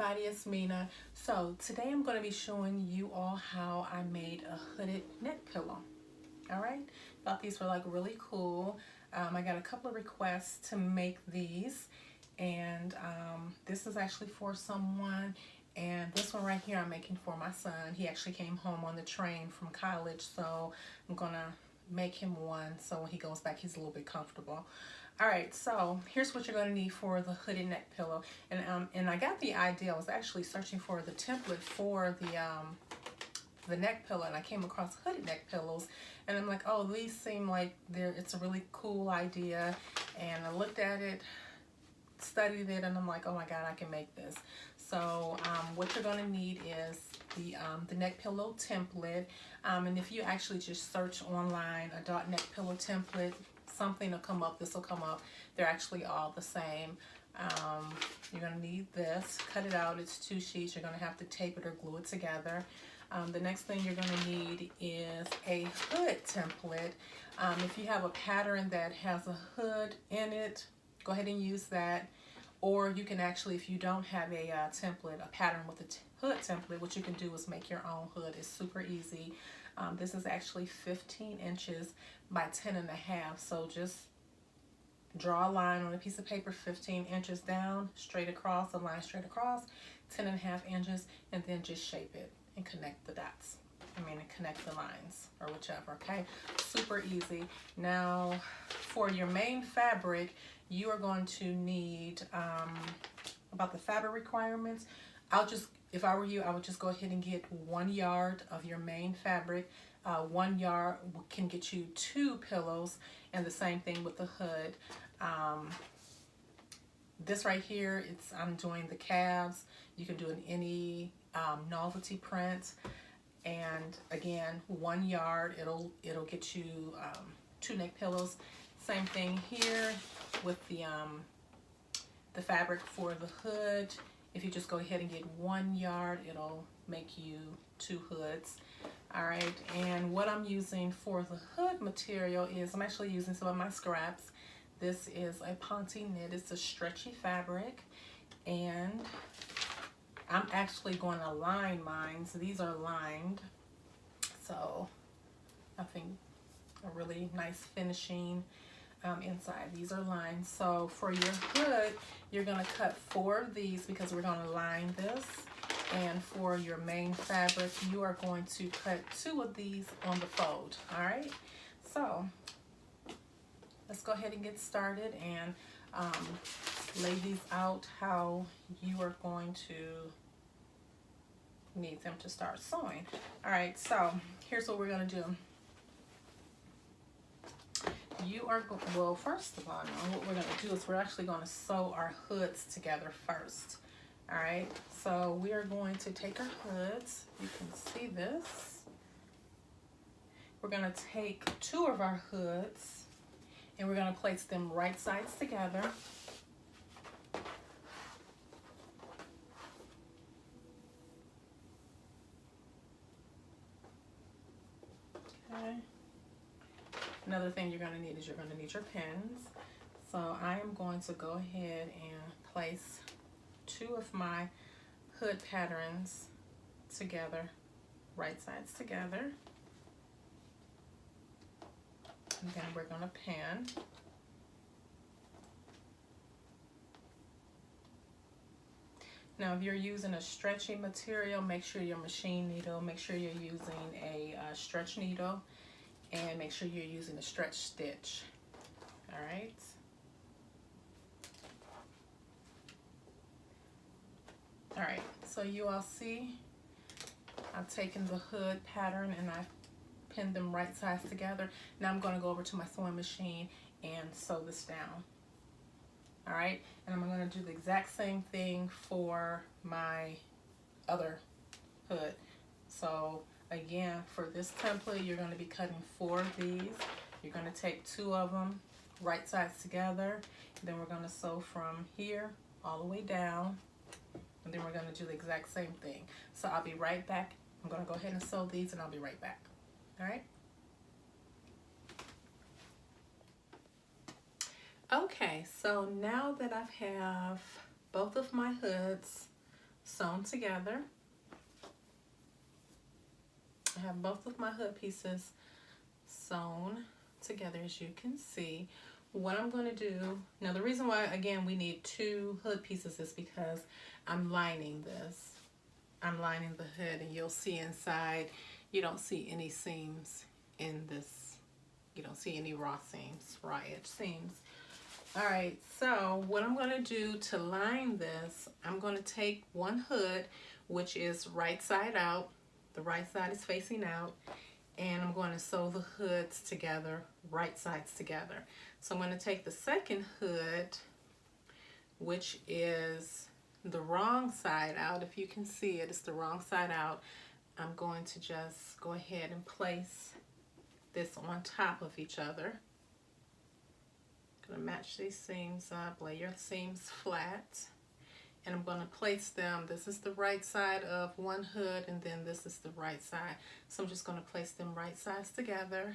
everybody, it's Mina. So today I'm going to be showing you all how I made a hooded neck pillow. All right, thought these were like really cool. I got a couple of requests to make these, and this is actually for someone, and this one right here I'm making for my son. He actually came home on the train from college, so I'm gonna make him one so when he goes back he's a little bit comfortable. All right, so here's what you're going to need for the hooded neck pillow, and I got the idea. I was actually searching for the template for the neck pillow, and I came across hooded neck pillows, and I'm like, oh, these seem like it's a really cool idea. And I looked at it, studied it, and I'm like, oh my god, I can make this. So what you're going to need is the neck pillow template, and if you actually just search online a dot neck pillow template, something will come up. This will come up. They're actually all the same. You're going to need this. Cut it out. It's 2 sheets. You're going to have to tape it or glue it together. The next thing you're going to need is a hood template. If you have a pattern that has a hood in it, go ahead and use that. Or you can actually, if you don't have a template, a pattern with a hood template, what you can do is make your own hood. It's super easy. This is actually 15 inches by 10.5. So just draw a line on a piece of paper, 15 inches down, straight across, a line straight across, 10.5 inches, and then just shape it and connect the dots. And connect the lines or whichever, okay? Super easy. Now, for your main fabric, you are going to need, about the fabric requirements, if I were you, I would just go ahead and get 1 yard of your main fabric. 1 yard can get you 2 pillows, and the same thing with the hood. This right here, I'm doing the calves. You can do any novelty print, and again, 1 yard. It'll get you 2 neck pillows. Same thing here with the fabric for the hood. If you just go ahead and get 1 yard, it'll make you 2 hoods. All right, and what I'm using for the hood material is I'm actually using some of my scraps. This is a Ponte knit. It's a stretchy fabric, and I'm actually going to line mine. So these are lined, so I think a really nice finishing inside. These are lined. So for your hood, you're going to cut 4 of these because we're going to line this. And for your main fabric, you are going to cut 2 of these on the fold. All right, so let's go ahead and get started and lay these out how you are going to need them to start sewing. All right, so here's what we're going to do. Well, first of all, what we're going to do is we're actually going to sew our hoods together first. All right, so we are going to take our hoods. You can see this. We're going to take 2 of our hoods and we're going to place them right sides together. Okay. Another thing you're going to need is you're going to need your pins. So I am going to go ahead and place 2 of my hood patterns together, right sides together. And then we're going to pin. Now, if you're using a stretchy material, make sure your machine needle, make sure you're using a stretch needle, and make sure you're using a stretch stitch. All right. All right, so you all see I've taken the hood pattern and I've pinned them right sides together. Now I'm going to go over to my sewing machine and sew this down. All right, and I'm going to do the exact same thing for my other hood. So again, for this template, you're going to be cutting 4 of these. You're going to take 2 of them right sides together. Then we're going to sew from here all the way down. And then we're going to do the exact same thing. So I'll be right back. I'm going to go ahead and sew these and I'll be right back. All right. Okay, so now that I have both of my hoods sewn together. I have both of my hood pieces sewn together, as you can see. What I'm going to do, now the reason why, again, we need 2 hood pieces is because I'm lining this. I'm lining the hood, and you'll see inside, you don't see any seams in this. You don't see any raw seams, raw edge seams. All right, so what I'm going to do to line this, I'm going to take one hood, which is right side out. The right side is facing out, and I'm going to sew the hoods together, right sides together. So I'm going to take the second hood, which is the wrong side out. If you can see it, it's the wrong side out. I'm going to just go ahead and place this on top of each other. Gonna match these seams up, lay your seams flat, and I'm going to place them. This is the right side of one hood, and then this is the right side. So I'm just going to place them right sides together,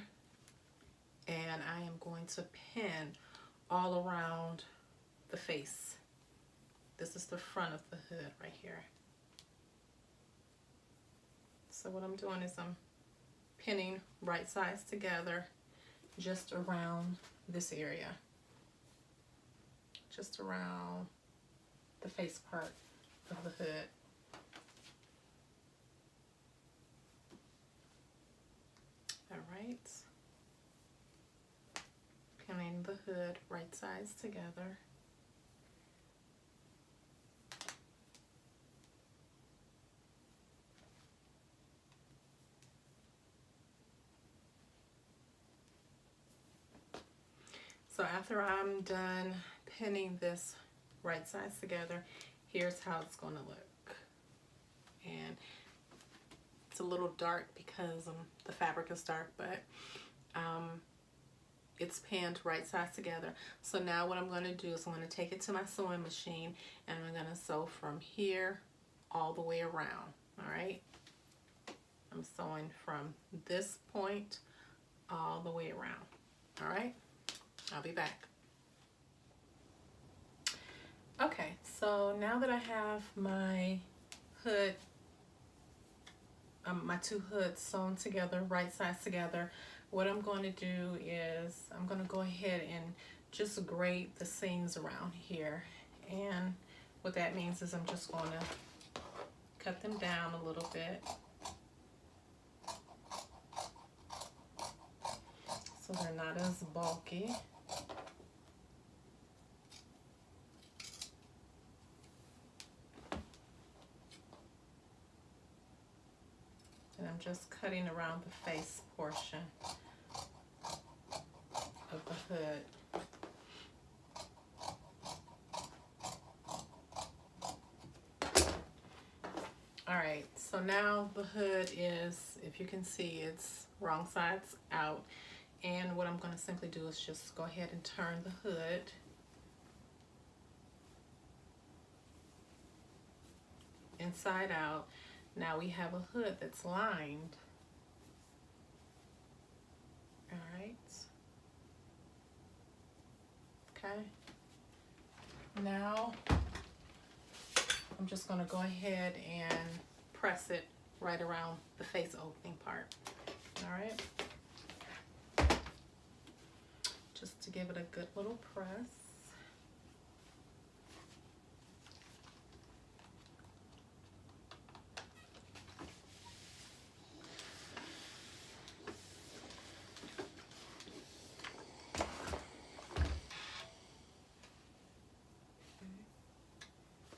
and I am going to pin all around the face. This is the front of the hood right here. So what I'm doing is I'm pinning right sides together just around this area, just around the face part of the hood. All right, pinning the hood right sides together. So after I'm done pinning this right sides together, here's how it's going to look. And it's a little dark because the fabric is dark, but it's pinned right sides together. So now what I'm going to do is I'm going to take it to my sewing machine, and I'm going to sew from here all the way around. All right, I'm sewing from this point all the way around. All right, I'll be back. Okay, so now that I have my hood, my 2 hoods sewn together, right sides together, what I'm going to do is I'm going to go ahead and just grade the seams around here. And what that means is I'm just going to cut them down a little bit so they're not as bulky. And I'm just cutting around the face portion of the hood. All right, so now the hood is, if you can see, it's wrong sides out. And what I'm going to simply do is just go ahead and turn the hood inside out. Now we have a hood that's lined. All right. Okay. Now I'm just going to go ahead and press it right around the face opening part. All right. Just to give it a good little press.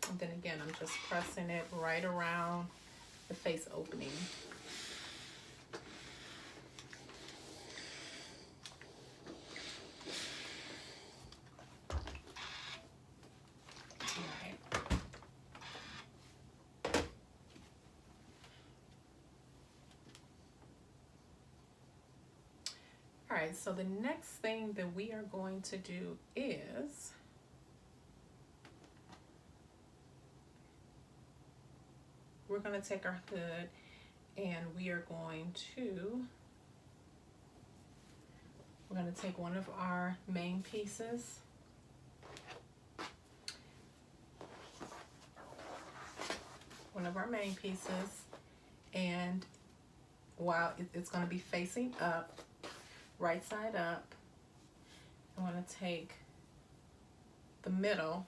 And then again, I'm just pressing it right around the face opening. All right, so the next thing that we are going to do is we're going to take our hood and we're going to take one of our main pieces, one of our main pieces, and while it's going to be facing up, right side up, I want to take the middle,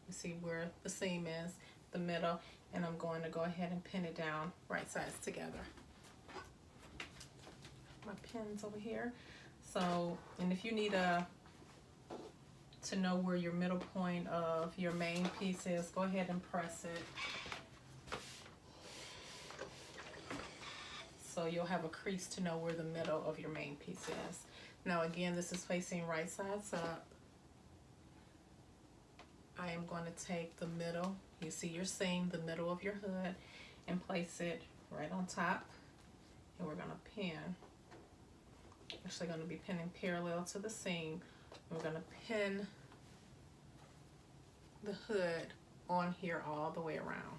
you see where the seam is, the middle, and I'm going to go ahead and pin it down right sides together. My pins over here. So, and if you need to know where your middle point of your main piece is, go ahead and press it. So you'll have a crease to know where the middle of your main piece is. Now again, this is facing right sides up. I am going to take the middle, you see your seam, the middle of your hood, and place it right on top. And we're going to pin. Actually going to be pinning parallel to the seam. We're going to pin the hood on here all the way around.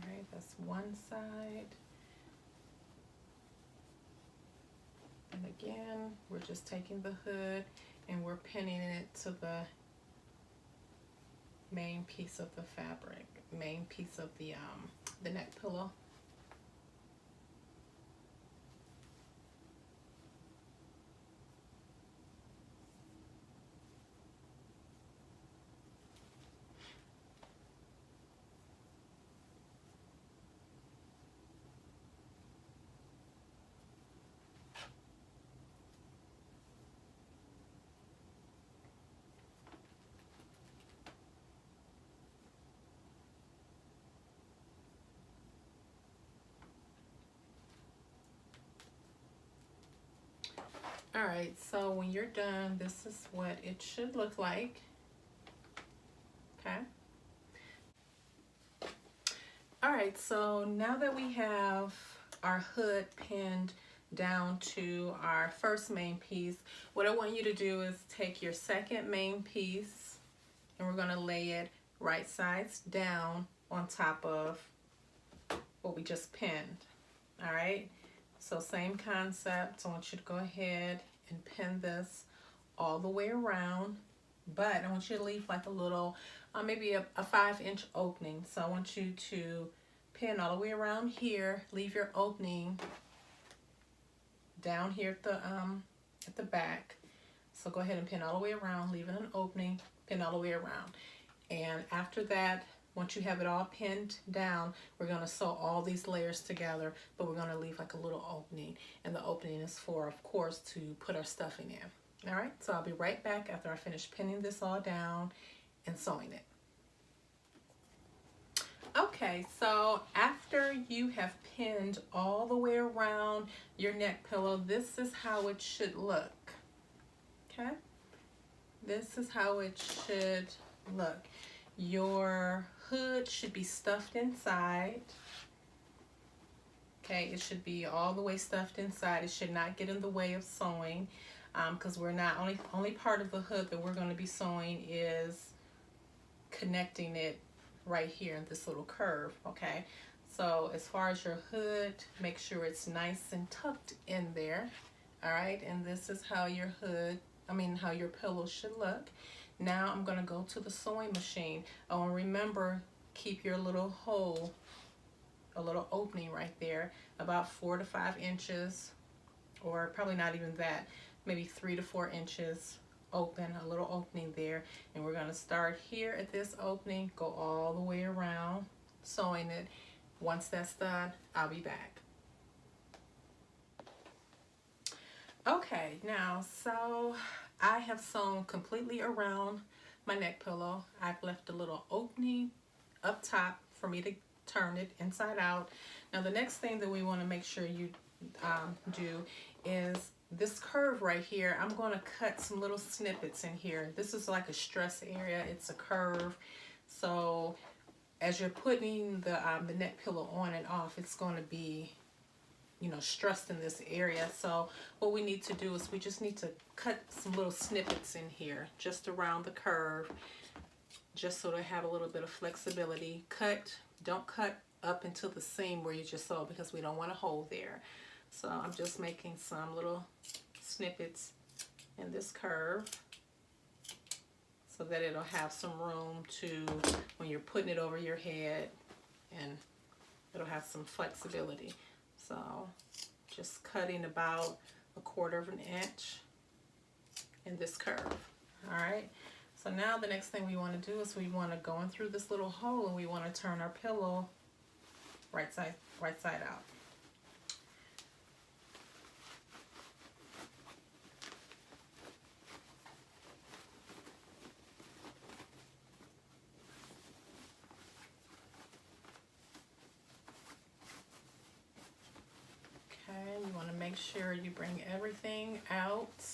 Alright, that's one side. And again, we're just taking the hood and we're pinning it to the main piece of the fabric, main piece of the neck pillow. Alright, so when you're done, this is what it should look like. Okay. Alright, so now that we have our hood pinned down to our first main piece, what I want you to do is take your second main piece and we're going to lay it right sides down on top of what we just pinned. Alright, so same concept. I want you to go ahead and pin this all the way around, but I want you to leave like a little, maybe a 5-inch opening. So I want you to pin all the way around here, leave your opening down here at the back. So go ahead and pin all the way around, leaving an opening, pin all the way around. And after that, once you have it all pinned down, we're going to sew all these layers together, but we're going to leave like a little opening. And the opening is for, of course, to put our stuffing in. All right, so I'll be right back after I finish pinning this all down and sewing it. Okay, so after you have pinned all the way around your neck pillow, this is how it should look. Okay, this is how it should look. Your hood should be stuffed inside. Okay, it should be all the way stuffed inside. It should not get in the way of sewing, because we're not only part of the hood that we're going to be sewing is connecting it right here in this little curve. Okay, so as far as your hood, make sure it's nice and tucked in there. All right, and this is how your hood, how your pillow should look. Now I'm going to go to the sewing machine. Oh, and remember, keep your little hole, a little opening right there, about 4 to 5 inches, or probably not even that, maybe 3 to 4 inches open, a little opening there. And we're going to start here at this opening, go all the way around, sewing it. Once that's done, I'll be back. Okay, now, so I have sewn completely around my neck pillow. I've left a little opening up top for me to turn it inside out. Now the next thing that we want to make sure you do is this curve right here. I'm going to cut some little snippets in here. This is like a stress area. It's a curve. So as you're putting the neck pillow on and off, it's going to be, you know, stressed in this area. So what we need to do is we just need to cut some little snippets in here just around the curve, just so to have a little bit of flexibility. Don't cut up into the seam where you just sewed, because we don't want a hole there. So I'm just making some little snippets in this curve so that it'll have some room to, when you're putting it over your head, and it'll have some flexibility. So just cutting about 1/4 of an inch in this curve. All right. So now the next thing we want to do is we want to go in through this little hole, and we want to turn our pillow right side out. Okay, you want to make sure you bring everything out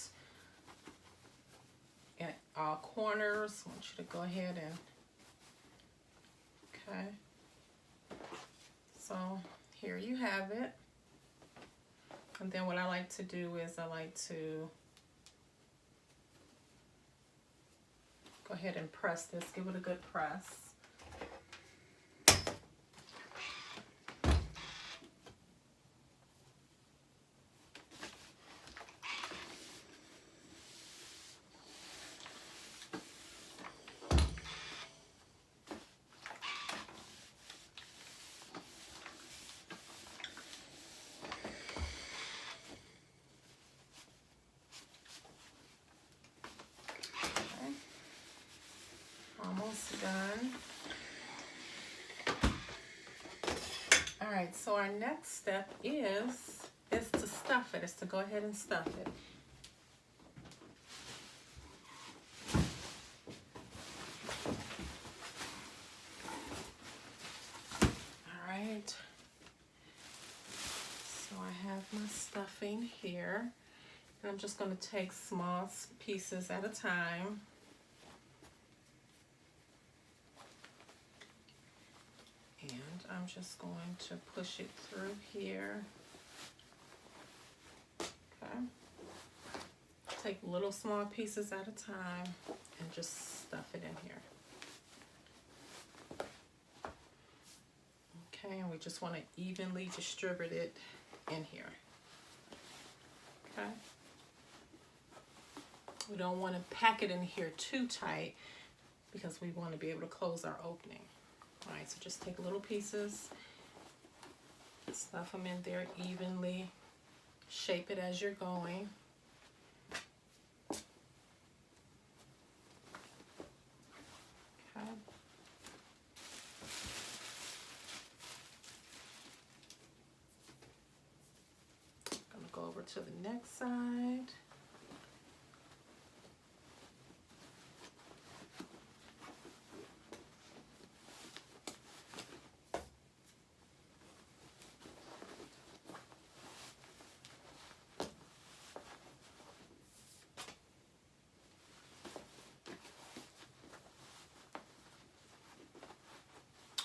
in all corners. I want you to go ahead and, okay. So here you have it. And then what I like to do is I like to go ahead and press this, give it a good press. Almost done. All right, so our next step is to stuff it. Is to go ahead and stuff it. All right. So I have my stuffing here, and I'm just going to take small pieces at a time. And I'm just going to push it through here. Okay. Take little small pieces at a time and just stuff it in here. Okay, and we just want to evenly distribute it in here. Okay. We don't want to pack it in here too tight, because we want to be able to close our opening. All right, so just take little pieces, stuff them in there evenly, shape it as you're going. Okay. I'm gonna go over to the next side.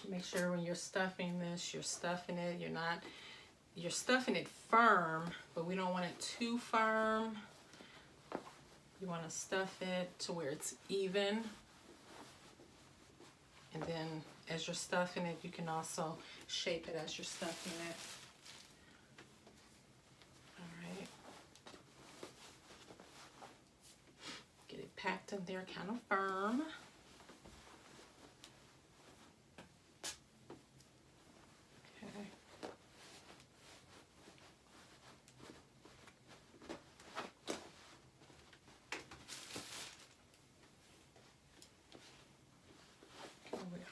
Make sure when you're stuffing this, you're stuffing it, you're stuffing it firm, but we don't want it too firm. You want to stuff it to where it's even. And then as you're stuffing it, you can also shape it as you're stuffing it. All right. Get it packed in there kind of firm.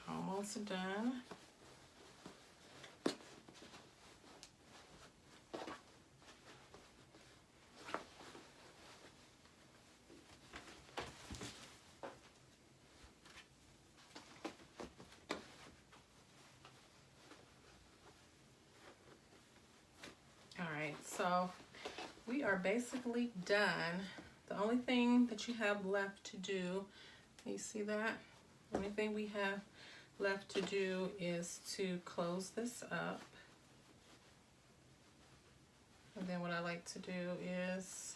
Almost done. So we are basically done. The only thing that you have left to do, you see that? The only thing we have left to do is to close this up. And then what I like to do is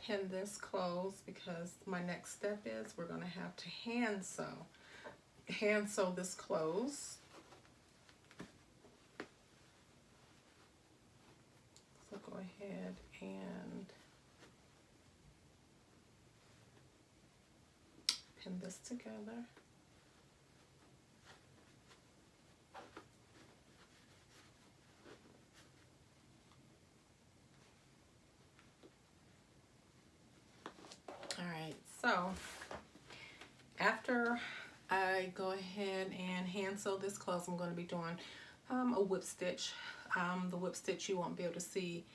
pin this closed, because my next step is we're going to have to hand sew this closed. So go ahead and pin this together. All right, so after I go ahead and hand sew this closed, I'm going to be doing a whip stitch. The whip stitch, you won't be able to see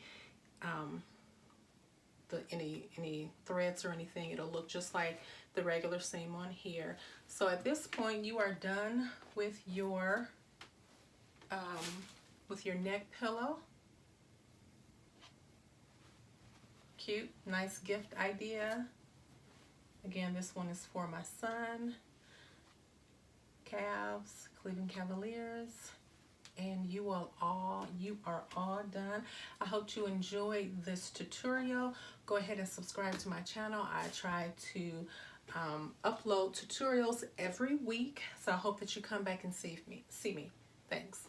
any threads or anything. It'll look just like the regular seam on here. So at this point, you are done with your neck pillow. Cute, nice gift idea. Again, this one is for my son, Cavs, Cleveland Cavaliers, and you are all done. I hope you enjoyed this tutorial. Go ahead and subscribe to my channel. I try to upload tutorials every week, so I hope that you come back and see me. Thanks.